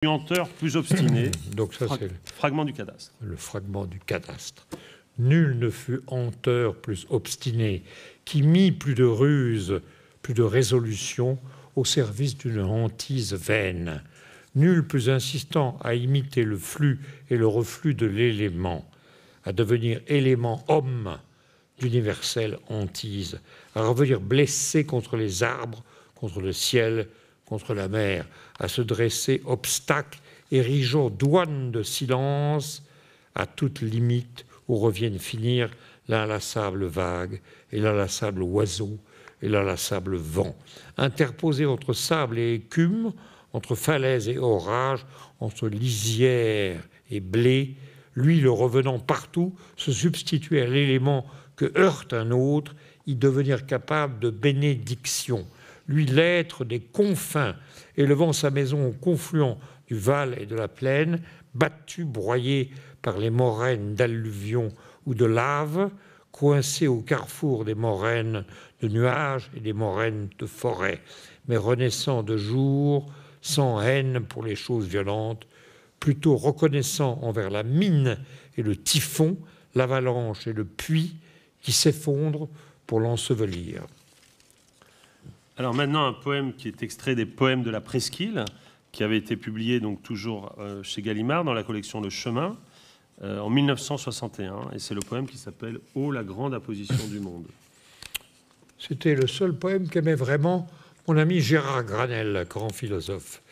Menteur plus obstiné. Donc ça, c'est fragment du cadastre. Le fragment du cadastre. Nul ne fut hanteur plus obstiné, qui mit plus de ruse, plus de résolution au service d'une hantise vaine. Nul plus insistant à imiter le flux et le reflux de l'élément, à devenir élément homme d'universelle hantise, à revenir blessé contre les arbres, contre le ciel, contre la mer, à se dresser obstacle, érigeant douane de silence à toute limite où reviennent finir l'inlassable vague et l'inlassable oiseau et l'inlassable vent, interposé entre sable et écume, entre falaise et orage, entre lisière et blé, lui, le revenant partout, se substituer à l'élément que heurte un autre, y devenir capable de bénédiction, lui l'être des confins, élevant sa maison au confluent du Val et de la plaine, battu, broyé par les moraines d'alluvions ou de lave, coincé au carrefour des moraines de nuages et des moraines de forêt, mais renaissant de jour, sans haine pour les choses violentes, plutôt reconnaissant envers la mine et le typhon, l'avalanche et le puits qui s'effondrent pour l'ensevelir. Alors maintenant, un poème qui est extrait des poèmes de la Presqu'île, qui avait été publié donc toujours chez Gallimard dans la collection Le Chemin en 1961, et c'est le poème qui s'appelle « Ô la grande apposition du monde ». C'était le seul poème qu'aimait vraiment mon ami Gérard Granel, grand philosophe.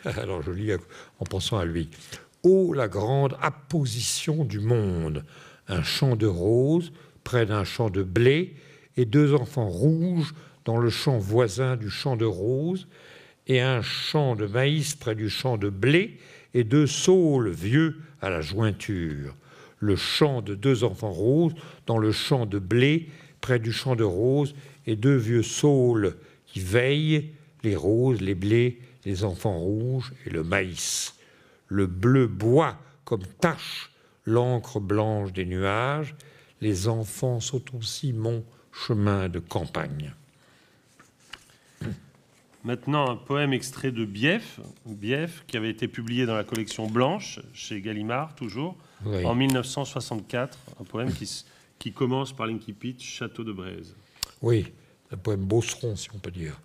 Alors je lis en pensant à lui. « Ô la grande apposition du monde », un champ de roses près d'un champ de blé et deux enfants rouges dans le champ voisin du champ de roses, et un champ de maïs près du champ de blé, et deux saules vieux à la jointure. Le champ de deux enfants roses dans le champ de blé près du champ de roses, et deux vieux saules qui veillent, les roses, les blés, les enfants rouges et le maïs. Le bleu boit comme tache l'encre blanche des nuages, les enfants sont aussi mon chemin de campagne. Maintenant, un poème extrait de Bief, qui avait été publié dans la collection Blanche, chez Gallimard, toujours, oui, en 1964. Un poème qui commence par l'incipit « Château de Braise ». Oui, un poème beauceron, si on peut dire.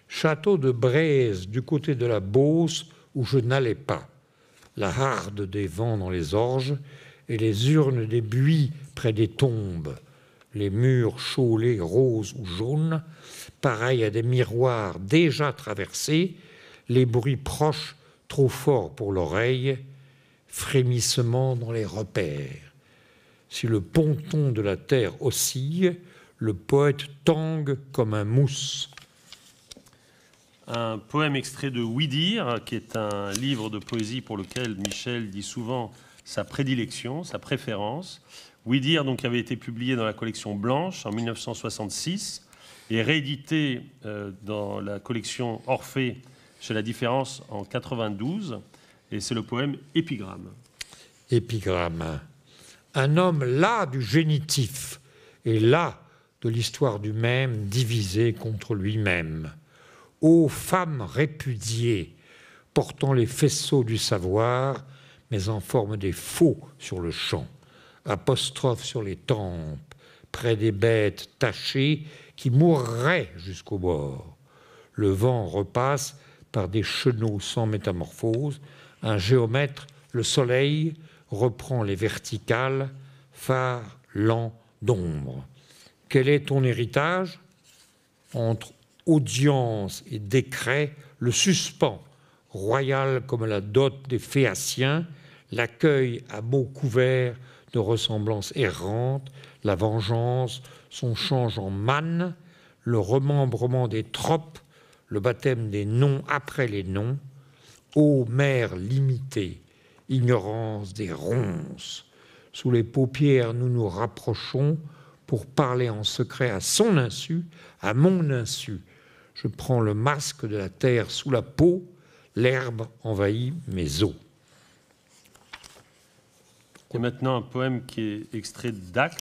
Château de Braise, du côté de la Beauce, où je n'allais pas. La harde des vents dans les orges et les urnes des buis près des tombes. Les murs chaulés, roses ou jaunes, pareils à des miroirs déjà traversés, les bruits proches trop forts pour l'oreille, frémissement dans les repères. Si le ponton de la terre oscille, le poète tangue comme un mousse. Un poème extrait de Oui dire, qui est un livre de poésie pour lequel Michel dit souvent sa prédilection, sa préférence. Oui dire, donc, avait été publié dans la collection Blanche en 1966 et réédité dans la collection Orphée chez La Différence en 92. Et c'est le poème Épigramme. Épigramme. Un homme las du génitif et las de l'histoire du même divisé contre lui-même. Ô femme répudiée, portant les faisceaux du savoir, mais en forme des faux sur le champ. Apostrophe sur les tempes, près des bêtes tachées qui mourraient jusqu'au bord. Le vent repasse par des chenaux sans métamorphose. Un géomètre, le soleil, reprend les verticales, phare lent d'ombre. Quel est ton héritage? Entre audience et décret, le suspens, royal comme la dot des Phéaciens, l'accueil à mots couverts de ressemblances errantes, la vengeance, son change en manne, le remembrement des tropes, le baptême des noms après les noms, ô mère limitée, ignorance des ronces. Sous les paupières, nous nous rapprochons pour parler en secret à son insu, à mon insu. Je prends le masque de la terre sous la peau, l'herbe envahit mes os. Et maintenant, un poème qui est extrait d'Actes,